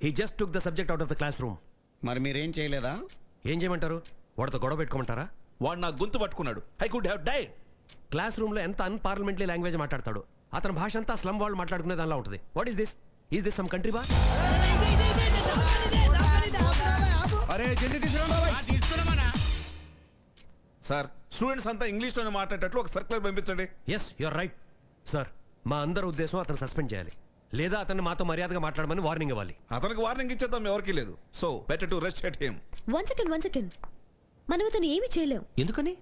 He just took the subject out of the class room. మరి మీరేం చేయలేదా? ఏం చేయమంటారు? వాడితో గొడవ పెట్టుకోమంటారా? వాడు నా గొంతు పట్టుకున్నాడు. I could have died. Class room లో ఎంత అన్పార్లమెంటరీ లాంగ్వేజ్ మాట్లాడతాడు. అతని భాష అంతా స్లమ్ వాళ్ళు మాట్లాడుకునే దానిలా ఉంటుంది. What is this? Is this some country బా? సార్, స్టూడెంట్స్ అంతా ఇంగ్లీష్ లోనే మాట్లాడేటట్లు ఒక సర్కులర్ పంపించండి. Yes you are right sir. మా అందరి ఉద్దేశం అతను సస్పెండ్ చేయాలి, లేదా అతన్ని మాతో మర్యాదగా మాట్లాడమని వార్నింగ్ ఇవ్వాలి. అతనికి వార్నింగ్ ఇచ్చేద్దాం, ఎవరికి లేదు. So better to rest at him. One second. మనం అతను ఏమి చేయలేం. ఎందుకని?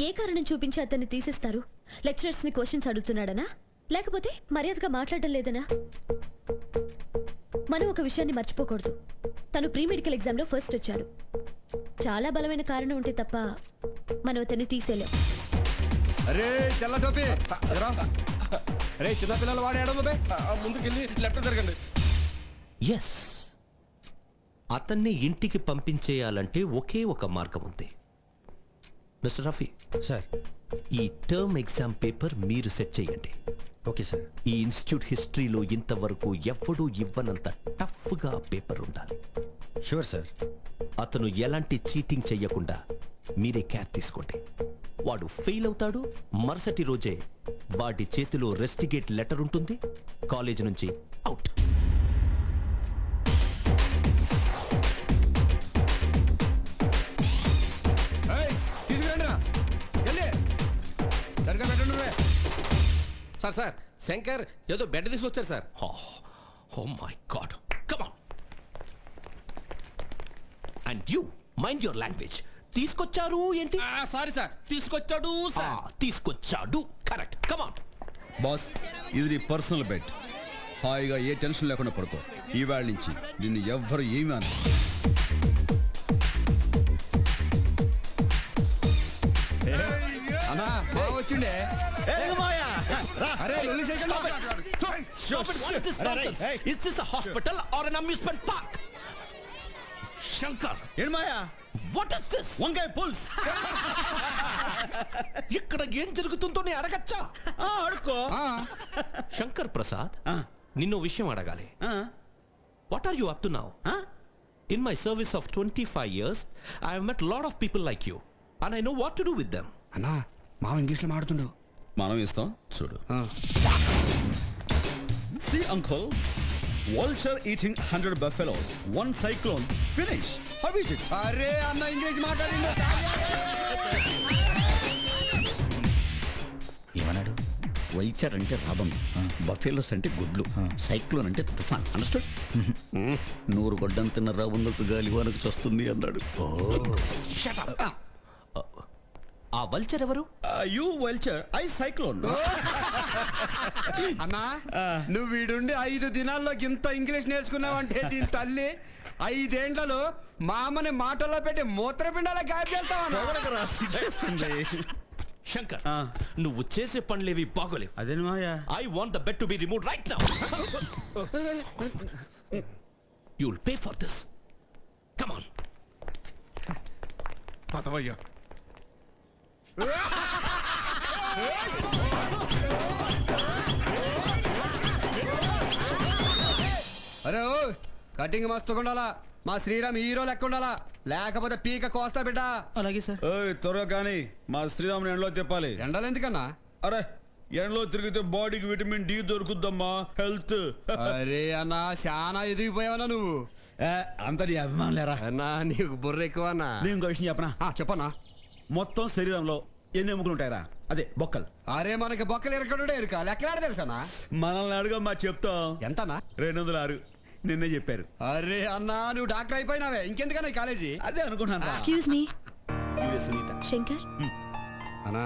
ఏ కారణం చూపించి అతన్ని తీసేస్తారు? లెక్చరర్స్ ని క్వశ్చన్స్ అడుగుతున్నాడనా, లేకపోతే మర్యాదగా మాట్లాడడం లేదనా? మనం ఒక విషయాన్ని మర్చిపోకూడదు. తను ప్రీ మెడికల్ ఎగ్జామ్ లో ఫస్ట్ వచ్చాడు. చాలా బలమైన కారణం ఉంటే తప్ప మనం అతన్ని తీసేలేం. అరే తెల్ల టోపీ, అరే చిన్నపిల్లలు వాడేయడం ముందుకెళ్ళి లెఫ్ట్ జరగండి. ఎస్, అతన్ని ఇంటికి పంపించేయాలంటే ఒకే ఒక మార్గం ఉంది. మిస్టర్ రఫీ సార్, ఈ టర్మ్ ఎగ్జామ్ పేపర్ మీరు సెట్ చేయండి. Okay sir. ఈ ఇన్స్టిట్యూట్ హిస్టరీలో ఇంతవరకు ఎవ్వడూ ఇవ్వనంత టఫ్ గా పేపర్ ఉండాలి. Sure sir. అతను ఎలాంటి చీటింగ్ చెయ్యకుండా మీరే కేర్ తీసుకోండి. వాడు ఫెయిల్ అవుతాడు, మరుసటి రోజే వాడి చేతిలో రెస్టిగేట్ లెటర్ ఉంటుంది. కాలేజ్ నుంచి అవుట్. సార్ సార్, శంకర్ ఏదో బెడ్ తీసుకొచ్చారు sir. Oh my god, come on. And you mind your language. తీసుకొచ్చారు ఏంటి? సారీ సార్, తీసుకొచ్చాడు సార్. తీసుకొచ్చాడు, కరెక్ట్. Come on. బాస్, ఇది నీ పర్సనల్ బెడ్. హాయిగా ఏ టెన్షన్ లేకుండా పడుకో. ఈవేళ నుంచి నిన్ను ఎవ్వరు ఏమీ అన. అన్నా బాగా వచ్చిండే. Is this a hospital or an amusement park? Shankar, ఏంటి మాయా? what is this? వంకాయ పుల్స్. ఇక్కడ ఏం జరుగుతుందో నేను అడగచ్చా? అడుక్కో. శంకర్ ప్రసాద్, నిన్నో విషయం అడగాలి. What are you up to now? In my service of 25 years, I have met a lot of people like you, and I know what to do with them. అన్నా మావ ఇంగ్లీష్ లో మాడుతుండు. మనం ఇస్తాం చూడు. See uncle, vulture eating 100 buffaloes, one cyclone, finish. How is it? అరే అన్న English మాట్లాడిండు. ఏమన్నాడు? వైచర్ అంటే రాబం, బఫెలోస్ అంటే గుడ్లు, సైక్లోన్ అంటే తుఫాన్. అండర్స్టూడ్? 100 గొడ్డం తిన్న రాబందుకు గాలివానకు చస్తుంది అన్నాడు. Shut up. ఆ వల్చర్ ఎవరు? You vulture, I cyclone. అన్నా నువ్వు వీడుండి 5 దినాల్లో ఇంత ఇంగ్లీష్ నేర్చుకున్నావంటే దీని తల్లి 5 ఏండ్లలో మామని మాటల్లో పెట్టి మూత్రపిండాల గాయబ్ చేస్తావా? శంకర్, నువ్వు చేసే పనులేవి బాగోలేవు. అదేని మాయా. I want the bed to be removed right now. You'll pay for this. Come on. పదవయ్యా. అరే ఓ కటింగ్ మస్తు ఉండాలా, మా శ్రీరామ్ హీరో లెక్క ఉండాలా, లేకపోతే పీక కోస్తా బిడ్డ. అలాగే సార్. త్వరగా కానీ మా శ్రీరాముని ఎండలో తిప్పాలి. ఎండలు ఎందుకన్నా? అరే ఎండలో తిరిగితే బాడీకి విటమిన్ డి దొరుకుద్దమ్మా, హెల్త్. అరే అన్నా చాలా ఎదిగిపోయావన్నా నువ్వు. అంత నీ అభిమానం లేరా? అన్నా నీకు బుర్ర ఎక్కువ అన్నా. నేను ఇంకో విషయం చెప్పనా? చెప్పన్నా. మొత్తం శరీరంలో ఎన్ని ఎముకలు ఉంటాయరా? అదే బొక్కలు. అరే మనకి బొక్కలు ఎరకడుడే ఎరుక లెక్కలాడ తెలుసా? మనల్ని అడుగమ్మా, చెప్తాం. ఎంతనా? 206. నిన్నే చెప్పారు. అరే అన్నా నువ్వు డాక్టర్ అయిపోయినావే, ఇంకెందుకన్నా ఈ కాలేజీ? అదే అనుకుంటున్నా. Excuse me Sunitha. శంకర్. అన్నా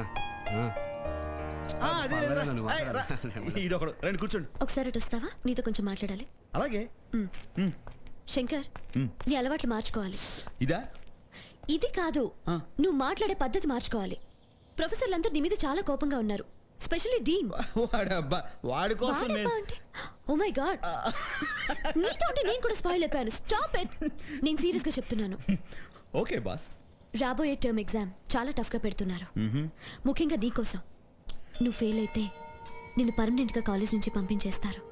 ఇదొకడు, రండి కూర్చోండి. ఒకసారి అటు వస్తావా? నీతో కొంచెం మాట్లాడాలి. అలాగే. శంకర్, నీ అలవాట్లు మార్చుకోవాలి. ఇదా? ఇది కాదు, నువ్వు మాట్లాడే పద్ధతి మార్చుకోవాలి. ప్రొఫెసర్లందరూ నీ మీద చాలా కోపంగా ఉన్నారు, స్పెషల్లీ డీన్. వాడి కోసం ఓ మై గాడ్, నీతో అంటే నేను కూడా స్పాయిల్ అయిపోయాను. Stop it. నేను సీరియస్ గా చెప్తున్నాను. Okay boss. రాబోయే టర్మ్ ఎగ్జామ్ చాలా టఫ్ గా పెడుతున్నారు, ముఖ్యంగా నీకోసం. నువ్వు ఫెయిల్ అయితే నిన్ను పర్మనెంట్ గా కాలేజ్ నుంచి పంపించేస్తారు.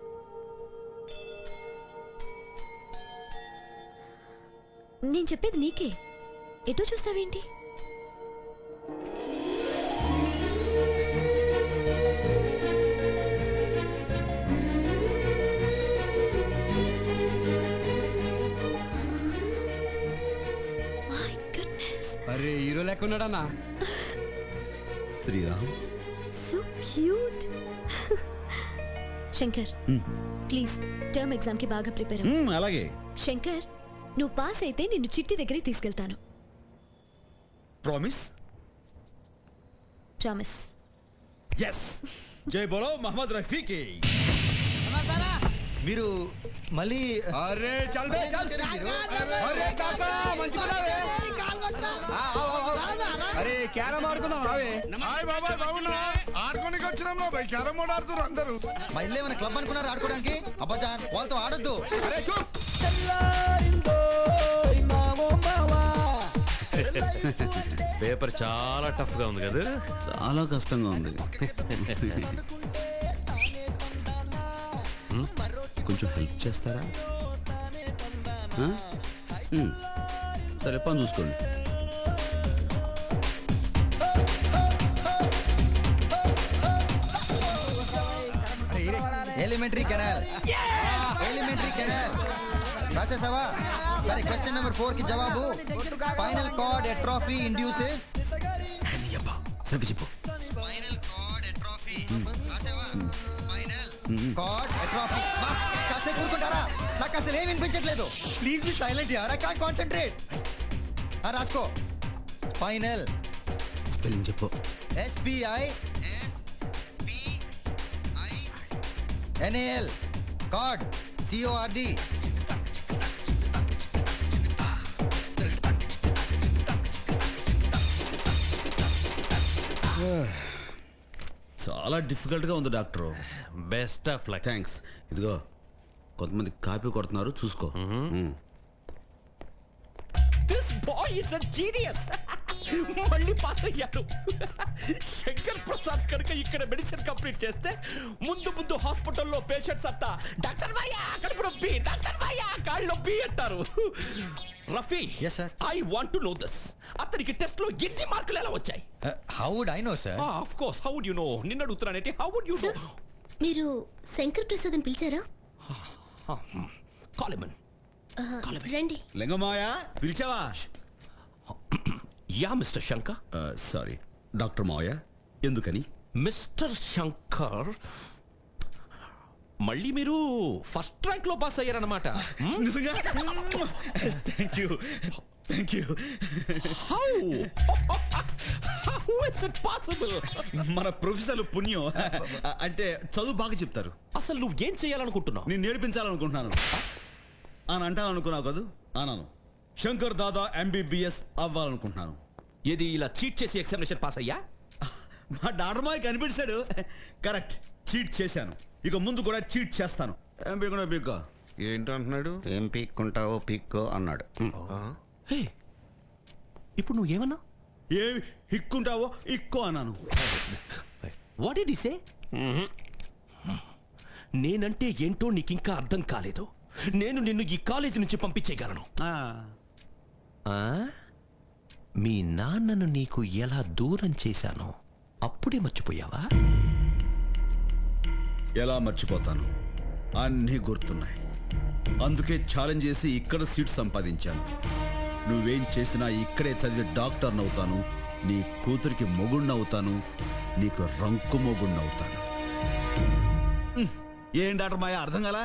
నేను చెప్పేది నీకే. ఎటో చూస్తావేంటి? అరే హీరో లెక్క ఉన్నాడన్నా. Sriram so cute. Shankar please term exam కి బాగా ప్రిపేర్ అవ్వు. అలాగే. శంకర్ నువ్వు పాస్ అయితే నిన్ను చిట్టి దగ్గరికి తీసుకెళ్తాను. ప్రామిస్. ప్రామిస్. ఎస్. జై బోలో మహమ్మద్ రఫీకి. మీరు మళ్ళీ అరే చల్ బే చల్. అరే కాకా మంచిగున్నావే. అరే క్యారమ్ ఆడుకుందాం రావే. హాయ్ బాబాయ్, బాగున్నా? ఆడుకోనికి వచ్చినాం బాబాయ్, క్యారమ్ బోర్డ్ ఆడుతున్నారు అందరూ. మా ఇల్లు ఏమైనా క్లబ్ అనుకున్నారు ఆడుకోవడానికి? అబ్బాజాన్ వాళ్ళతో ఆడొద్దు. అరే చూప్. పేపర్ చాలా టఫ్ గా ఉంది కదా. చాలా కష్టంగా ఉంది. కొంచెం హెల్ప్ చేస్తారా? సరే పని చూసుకోండి. Elementary canal. ఎలిమెంటరీ కెనాల్ రాసేసావా? సరే క్వశ్చన్ నెంబర్ 4 కి జవాబు spinal cord atrophy induces. Spinal cord atrophy రాసేవా? Spinal cord atrophy. కాసేపు కూర్చుంటారా? నాకు అసలు ఏం వినిపించట్లేదు. ప్లీజ్ బి సైలెంట్ యార్, ఐ కాంట్ కాన్సంట్రేట్. రాసుకో. స్పైనల్ స్పెల్లింగ్ చెప్పు. SPINAL cord CORD. చాలా డిఫికల్ట్ గా ఉంది doctor. Best of luck. Thanks. ఇదిగో కొంతమంది కాపీ కొడుతున్నారు, చూసుకో. This boy is a genius. మళ్ళీ పాస్ అయ్యాడు. శంకర్ ప్రసాద్ కనుక ఇక్కడ మెడిసిన్ కంప్లీట్ చేస్తే ముందు ముందు హాస్పిటల్లో పేషెంట్స్ అంతా డాక్టర్ భయ్యా కడుపు నొప్పి, డాక్టర్ భయ్యా కాళ్ళు నొప్పి అంటారు. Rafi, Yes, sir. I want to know this. అతనికి టెస్ట్ లో ఎన్ని మార్కులు ఎలా వచ్చాయి? How would I know sir? Of course, how would you know? నిన్న అడుగుతున్నానంటే హౌ వుడ్ యు నో? మీరు శంకర్ ప్రసాద్ అని పిలిచారా? కాలిమన్ రండి. లింగమాయా పిలిచావా? Yeah mister Shankar. Sorry doctor మావయ్య. ఎందుకని? మిస్టర్ శంకర్, మళ్ళీ మీరు ఫస్ట్ ర్యాంక్ లో పాస్ అయ్యారన్నమాట. నిజంగా? Thank you, thank you. How is it possible? మన ప్రొఫెసర్లు పుణ్యం. అంటే చదువు బాగా చెప్తారు. అసలు నువ్వు ఏం చేయాలనుకుంటున్నావు? నేను నేర్పించాలనుకుంటున్నాను అని అంటాననుకున్నావు కదా. అన్నాను. శంకర్ దాదా MBBS అవ్వాలనుకుంటున్నాను. ఏది ఇలా చీట్ చేసి ఎగ్జామినేషన్ పాస్ అయ్యా? మా డాక్టర్ మాయ కనిపించాడు. కరెక్ట్, చీట్ చేశాను. ఇక ముందు కూడా చీట్ చేస్తాను. ఏం పీకున్నా పీక్కో. ఏంటంటున్నాడు? ఏం పీక్కుంటావో పీక్కో అన్నాడు. హే, ఇప్పుడు నువ్వు ఏమన్నా? ఏం ఇక్కుంటావో ఇక్కో అన్నాను. వాట్ డిడ్ హి సే? నేనంటే ఏంటో నీకింకా అర్థం కాలేదు. నేను నిన్ను ఈ కాలేజీ నుంచి పంపించేయగలను. మీ నాన్నను నీకు ఎలా దూరం చేశానో అప్పుడే మర్చిపోయావా? ఎలా మర్చిపోతాను? అన్నీ గుర్తున్నాయి. అందుకే ఛాలెంజ్ చేసి ఇక్కడ సీట్ సంపాదించాను. నువ్వేం చేసినా ఇక్కడే చదివి డాక్టర్ని అవుతాను. నీ కూతురికి మొగుణ్ణవుతాను. నీకు రంకు మొగుణ్ణవుతాను. ఏం డాక్టర్ మాయ అర్థం కాలా?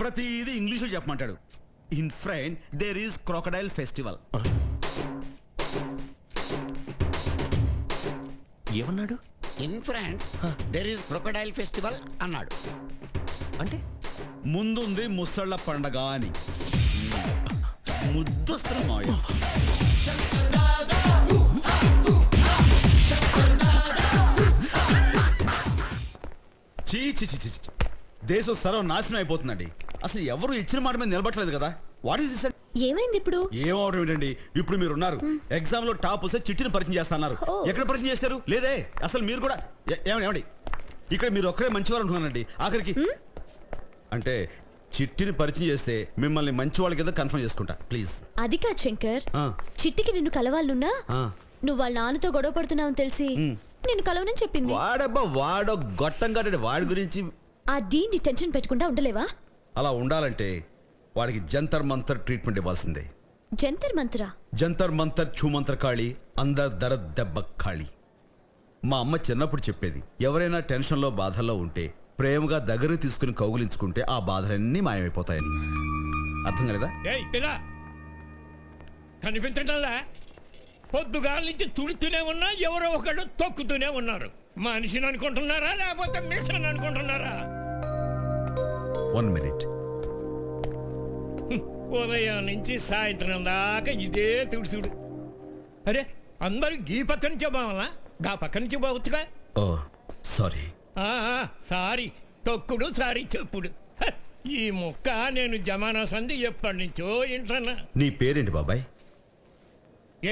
ప్రతిదీ ఇంగ్లీషులో చెప్పమంటాడు. In France there is crocodile festival. ఏమన్నాడు? In France there is crocodile festival అన్నాడు. అంటే ముందుంది ముసళ్ళ పండగ అని. ముద్దొస్తున్న మాయ. చీ చీ చీ చీ. దేశం సర్వం నాశనం అయిపోతుందండి. అసలు ఎవరు ఇచ్చిన మాట మీద నిలబట్టలేదు కదా. What is this? ఏమైంది ఇప్పుడు? ఏమవడం ఏంటండి? ఇప్పుడు మీరు ఉన్నారు, ఎగ్జామ్ లో టాప్ వస్తే చిట్టిని పరిచయం చేస్తున్నారు. ఎక్కడ పరిచయం చేస్తారు? లేదే. అసలు మీరు కూడా ఏమండి ఇక్కడ మీరు ఒక్కరే మంచివారు అనుకున్నానండి. ఆఖరికి అంటే చిట్టిని పరిచయం చేస్తే మిమ్మల్ని మంచి వాళ్ళ కింద కన్ఫర్మ్ చేసుకుంటా ప్లీజ్. అది కాదు శంకర్, ఆ. చిట్టికి నిన్ను కలవాలనున్నా ఆ. నువ్వు వాళ్ళ నాన్నతో గొడవ పడుతున్నావని తెలిసి నిన్ను కలవనని చెప్పింది. వాడబ్బా వాడో గొట్టం కట్టాడు. వాడి గురించి ఆ డీన్ని టెన్షన్ పెట్టకుండా ఉండలేవా? అలా ఉండాలంటే వాడికి జంతర్ మంతర్ ట్రీట్మెంట్ ఇవ్వాల్సిందే. జంతర్ మంత్రా? జంతర్ మంతర్ ఛూమంతర్ ఖాళీ అందర్ దర దెబ్బ ఖాళీ. మా అమ్మ చిన్నప్పుడు చెప్పేది, ఎవరైనా టెన్షన్లో బాధల్లో ఉంటే ప్రేమగా దగ్గర తీసుకుని కౌగులించుకుంటే ఆ బాధలన్నీ మాయమైపోతాయని. అర్థం కాలేదా? కనిపించటంలా? పొద్దుగాల నుంచి తుడుతూనే ఉన్నా ఎవరో ఒకడు తొక్కుతూనే ఉన్నారు. మనిషిని అనుకుంటున్నారా లేకపోతే మిషన్ అనుకుంటున్నారా? 1 minute. ఉదయం నుంచి సాయంత్రం దాకా ఇదే తుడుచుడు. అరే అందరూ ఈ పక్క నుంచే బావాలా, గా పక్క నుంచి బావచ్చుగా. ఓ సారీ. సారీ తొక్కుడు సారీ చెప్పుడు. ఈ ముక్క నేను జమానా సంధి ఎప్పటి నుంచో ఇంటన్నా. నీ పేరేంటి బాబాయ్?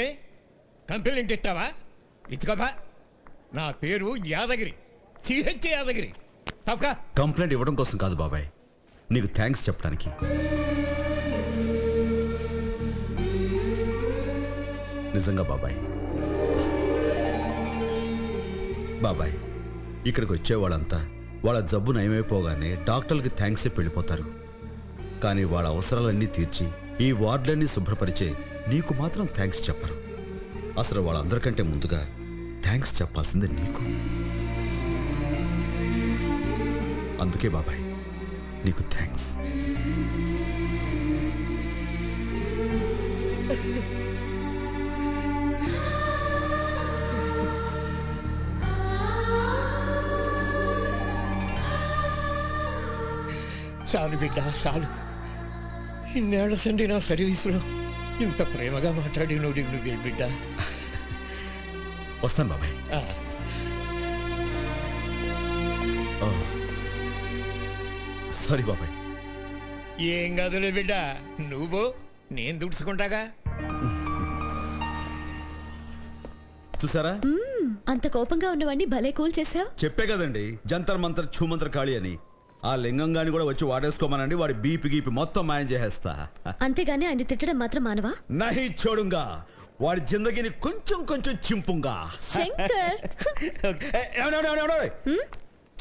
ఏ కంప్లైంట్ ఇస్తావా? ఇచ్చుకోబా. నా పేరు యాదగిరి, సిహెచ్ యాదగిరి. తప్పక కంప్లైంట్ ఇవ్వడం కోసం కాదు బాబాయ్, నీకు థ్యాంక్స్ చెప్పడానికి. నిజంగా బాబాయ్. బాబాయ్, ఇక్కడికి వచ్చేవాళ్ళంతా వాళ్ళ జబ్బు నయమైపోగానే డాక్టర్లకి థ్యాంక్స్ చెప్పి వెళ్ళిపోతారు. కానీ వాళ్ళ అవసరాలన్నీ తీర్చి ఈ వార్డులన్నీ శుభ్రపరిచే నీకు మాత్రం థ్యాంక్స్ చెప్పరు. అసలు వాళ్ళందరికంటే ముందుగా థ్యాంక్స్ చెప్పాల్సిందే నీకు. అందుకే బాబాయ్ నీకు థ్యాంక్స్. చాలు బిడ్డ చాలు. ఇన్నేళ్ల సండి నా సర్వీసులో ఇంత ప్రేమగా మాట్లాడి నువ్వు బిడ్డ. వస్తాను బాబాయ్. సారీ బాబాయ్. ఏం కాదులే బిడ్డ, నువ్వు నేను దుడుచుకుంటాగా. చూసారా అంత కోపంగా ఉన్నవాడిని భలే కూల్ చేసావు. చెప్పే కదండి జంతర్ మంతర్ ఛూమంతర్ ఖాళీ అని. ఆ లింగంగాని కూడా వచ్చి వాడేసుకోమనండి, వాడి బీపీ గీపీ మొత్తం మాయం చేసేస్తా. అంతేగాని ఆయన తిట్టడం మాత్రం మానవా? నహి చూడుగా, వాడి జిందగీని కొంచెం కొంచెం చింపుంగా. శంకర్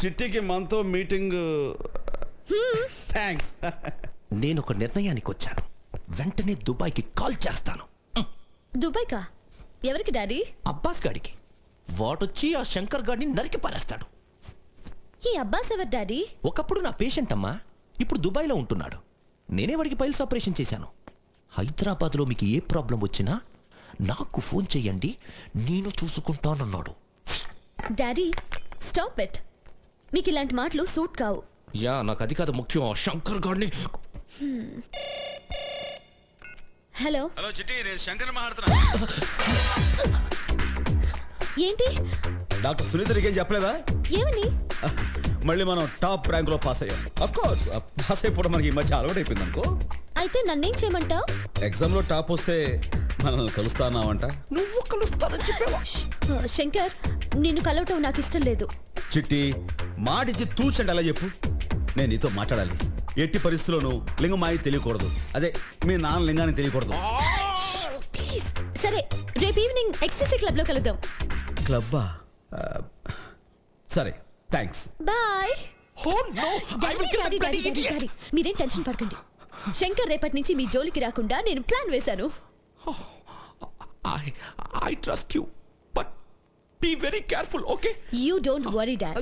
చిట్టికి మనతో మీటింగ్. థ్యాంక్స్. నేను ఒక నిర్ణయానికి వచ్చాను. వెంటనే దుబాయ్కి కాల్ చేస్తాను. దుబాయ్ కా? ఎవరికి డాడీ? అబ్బాస్ గాడికి. వాడొచ్చి ఆ శంకర్ గాడిని నరికి పారేస్తాడు. ఈ అబ్బాస్ ఎవరు డాడీ? ఒకప్పుడు నా పేషెంట్ అమ్మా, ఇప్పుడు దుబాయ్లో ఉంటున్నాడు. నేనే వాడికి పైల్స్ ఆపరేషన్ చేశాను. హైదరాబాద్లో మీకు ఏ ప్రాబ్లం వచ్చినా నాకు ఫోన్ చెయ్యండి, నేను చూసుకుంటానన్నాడు. Daddy stop it. మీకు ఇలాంటి మాటలు సూట్ కావు. యా, నాకు అది కాదు ముఖ్యం. ఆ శంకర్ గాడిని. హలో హలో చిట్టి, నేను శంకర్ మాట్లాడుతున్నా. ఏంటి? డాక్టర్ సునీత నీకేం చెప్పలేదా? ఏమని? మళ్ళీ మనం టాప్ ర్యాంక్ లో పాస్ అయ్యాం. అఫ్ కోర్స్ పాస్ అయిపోవడం మనకి ఈ మధ్య అలవాటు అయిపోయింది అనుకో. అయితే నన్నేం చేయమంటావు? ఎగ్జామ్ లో టాప్ వస్తే మనల్ని కలుస్తానావంట. నువ్వు కలుస్తానని చెప్పేవా? శంకర్, నిన్ను కలవటం నాకు ఇష్టం లేదు. చిట్టి మాటిచ్చి తూచండి అలా చెప్పు. నేను నీతో మాట్లాడాలి. ఎట్టి పరిస్థితుల్లోనూ లింగమాయి తెలియకూడదు. అదే మీ నాన్న లింగాన్ని తెలియకూడదు. సరే, రేపు ఈవినింగ్ ఎక్స్ట్రీసీ క్లబ్ లో కలుద్దాం. క్లబ్బా? సరే, థ్యాంక్స్. బాయ్. మీరేం టెన్షన్ పడకండి. శంకర్ రేపటి నుంచి మీ జోలికి రాకుండా నేను ప్లాన్ వేశాను. I trust you, but be very careful, okay? You don't worry, Dad.